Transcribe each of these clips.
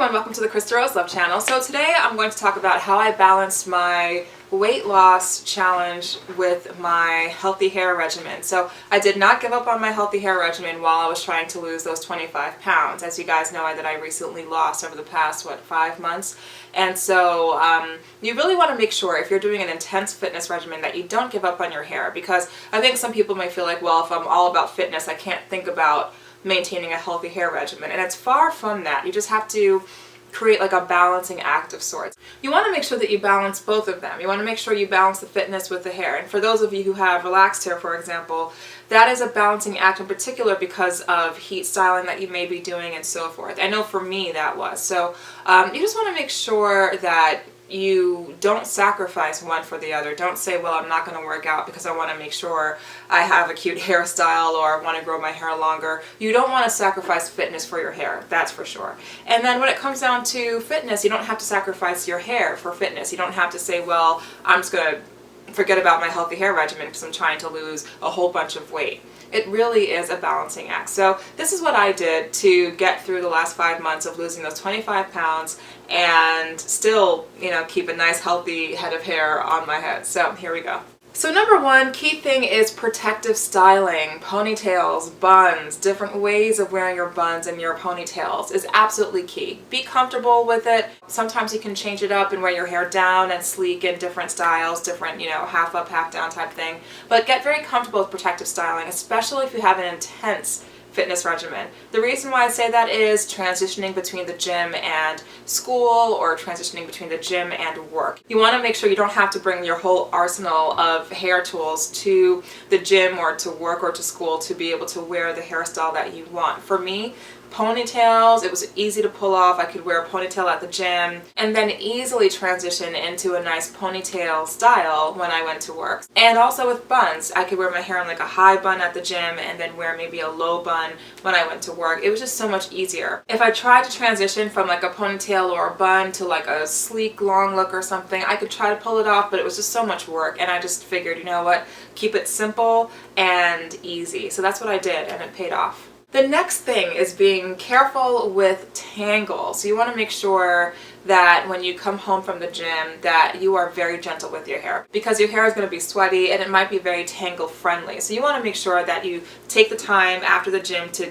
everyone, welcome to the Krista Rose Love channel. So today I'm going to talk about how I balanced my weight loss challenge with my healthy hair regimen. So I did not give up on my healthy hair regimen while I was trying to lose those 25 pounds. As you guys know, I recently lost over the past, 5 months. And so you really want to make sure if you're doing an intense fitness regimen that you don't give up on your hair, because I think some people may feel like, well, if I'm all about fitness, I can't think about maintaining a healthy hair regimen, and it's far from that. You just have to create like a balancing act of sorts. You want to make sure that you balance both of them. You want to make sure you balance the fitness with the hair. And for those of you who have relaxed hair, for example, that is a balancing act in particular because of heat styling that you may be doing and so forth. I know for me that was. So you just want to make sure that you don't sacrifice one for the other. Don't say, well, I'm not going to work out because I want to make sure I have a cute hairstyle or I want to grow my hair longer. You don't want to sacrifice fitness for your hair, that's for sure. And then when it comes down to fitness, you don't have to sacrifice your hair for fitness. You don't have to say, well, I'm just going to forget about my healthy hair regimen because I'm trying to lose a whole bunch of weight. It really is a balancing act. So this is what I did to get through the last 5 months of losing those 25 pounds and still, keep a nice healthy head of hair on my head. So here we go. So number one, key thing is protective styling. Ponytails, buns, different ways of wearing your buns and your ponytails is absolutely key. Be comfortable with it. Sometimes you can change it up and wear your hair down and sleek in different styles, different, half up, half down type thing. But get very comfortable with protective styling, especially if you have an intense fitness regimen. The reason why I say that is transitioning between the gym and school or transitioning between the gym and work. You want to make sure you don't have to bring your whole arsenal of hair tools to the gym or to work or to school to be able to wear the hairstyle that you want. For me, ponytails, it was easy to pull off. I could wear a ponytail at the gym and then easily transition into a nice ponytail style when I went to work. And also with buns, I could wear my hair in like a high bun at the gym and then wear maybe a low bun when I went to work. It was just so much easier. If I tried to transition from like a ponytail or a bun to like a sleek long look or something, I could try to pull it off, but it was just so much work, and I just figured, you know what, keep it simple and easy. So that's what I did, and it paid off. The next thing is being careful with tangles. So you want to make sure that when you come home from the gym that you are very gentle with your hair, because your hair is going to be sweaty and it might be very tangle friendly. So you want to make sure that you take the time after the gym to,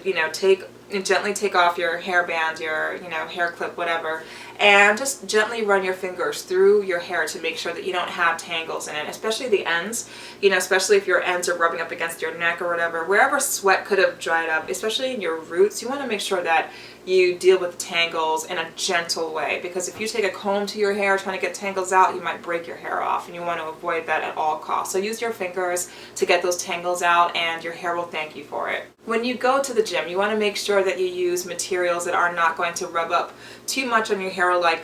gently take off your hairband, your, hair clip, whatever, and just gently run your fingers through your hair to make sure that you don't have tangles in it, especially the ends, especially if your ends are rubbing up against your neck or whatever. Wherever sweat could have dried up, especially in your roots, you want to make sure that you deal with tangles in a gentle way, because if you take a comb to your hair trying to get tangles out, you might break your hair off, and you want to avoid that at all costs. So use your fingers to get those tangles out, and your hair will thank you for it. When you go to the gym, you want to make sure that you use materials that are not going to rub up too much on your hair, like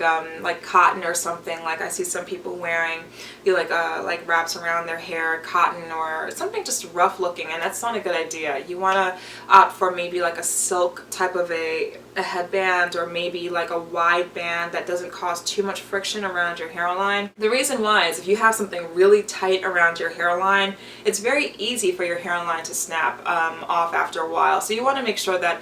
cotton or something. Like I see some people wearing, like wraps around their hair, cotton or something just rough looking, and that's not a good idea. You want to opt for maybe like a silk type of a headband, or maybe like a wide band that doesn't cause too much friction around your hairline. The reason why is if you have something really tight around your hairline, it's very easy for your hairline to snap off after a while. So you want to make sure that,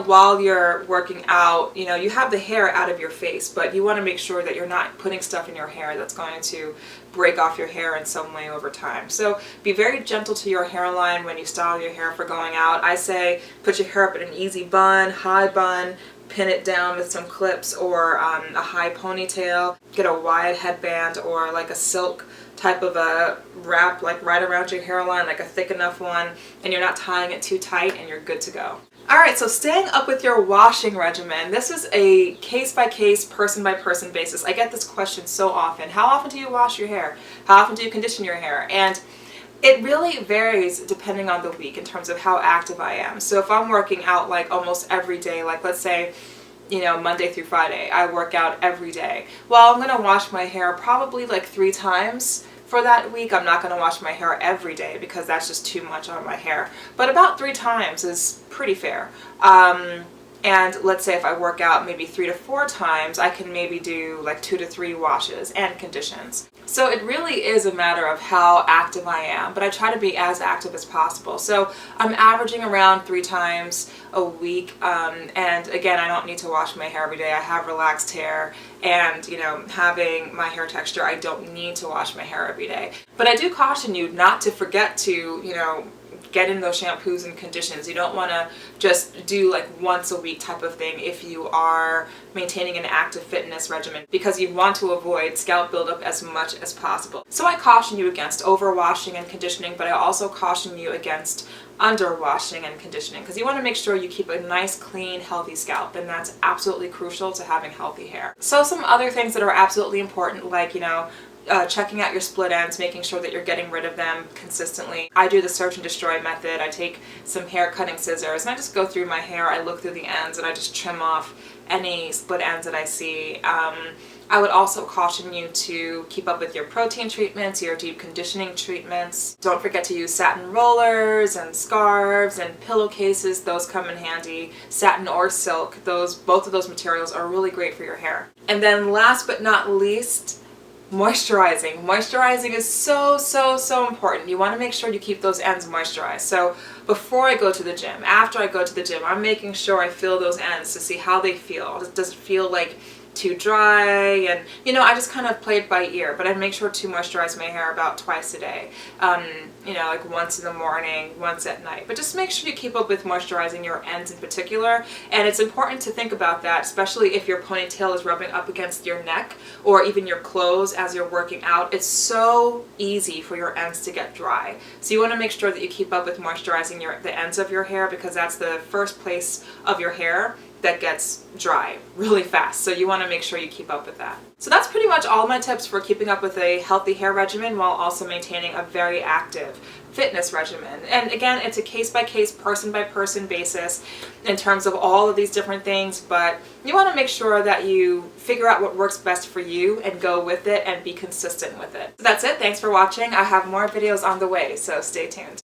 while you're working out, you have the hair out of your face, but you want to make sure that you're not putting stuff in your hair that's going to break off your hair in some way over time. So be very gentle to your hairline when you style your hair for going out. I say put your hair up in an easy bun, high bun, pin it down with some clips or a high ponytail, get a wide headband or like a silk type of a wrap like right around your hairline, like a thick enough one, and you're not tying it too tight, and you're good to go. Alright, so staying up with your washing regimen. This is a case-by-case, person-by-person basis. I get this question so often. How often do you wash your hair? How often do you condition your hair? And it really varies depending on the week in terms of how active I am. So if I'm working out like almost every day, like let's say, Monday through Friday, I work out every day. Well, I'm going to wash my hair probably like 3 times for that week. I'm not going to wash my hair every day because that's just too much on my hair. But about 3 times is pretty fair. And let's say if I work out maybe 3 to 4 times, I can maybe do like 2 to 3 washes and conditions. So it really is a matter of how active I am, but I try to be as active as possible. So I'm averaging around 3 times a week, and again, I don't need to wash my hair every day. I have relaxed hair, and having my hair texture, I don't need to wash my hair every day. But I do caution you not to forget to get in those shampoos and conditions. You don't want to just do like once a week type of thing if you are maintaining an active fitness regimen, because you want to avoid scalp buildup as much as possible. So I caution you against overwashing and conditioning, but I also caution you against underwashing and conditioning, because you want to make sure you keep a nice, clean, healthy scalp, and that's absolutely crucial to having healthy hair. So some other things that are absolutely important, like checking out your split ends, making sure that you're getting rid of them consistently. I do the search and destroy method. I take some hair cutting scissors and I just go through my hair, I look through the ends, and I just trim off any split ends that I see. I would also caution you to keep up with your protein treatments, your deep conditioning treatments. Don't forget to use satin rollers and scarves and pillowcases. Those come in handy. Satin or silk, both of those materials are really great for your hair. And then last but not least, moisturizing. Moisturizing is so important. You want to make sure you keep those ends moisturized. So before I go to the gym, after I go to the gym, I'm making sure I feel those ends to see how they feel. Does it feel like too dry? And I just kind of play it by ear, but I make sure to moisturize my hair about twice a day. Like once in the morning, once at night. But just make sure you keep up with moisturizing your ends in particular. And it's important to think about that, especially if your ponytail is rubbing up against your neck or even your clothes as you're working out. It's so easy for your ends to get dry. So you want to make sure that you keep up with moisturizing the ends of your hair, because that's the first place of your hair that gets dry really fast. So you want to make sure you keep up with that. So that's pretty much all my tips for keeping up with a healthy hair regimen while also maintaining a very active fitness regimen. And again, it's a case-by-case, person-by-person basis in terms of all of these different things, but you want to make sure that you figure out what works best for you and go with it and be consistent with it. So that's it. Thanks for watching. I have more videos on the way, so stay tuned.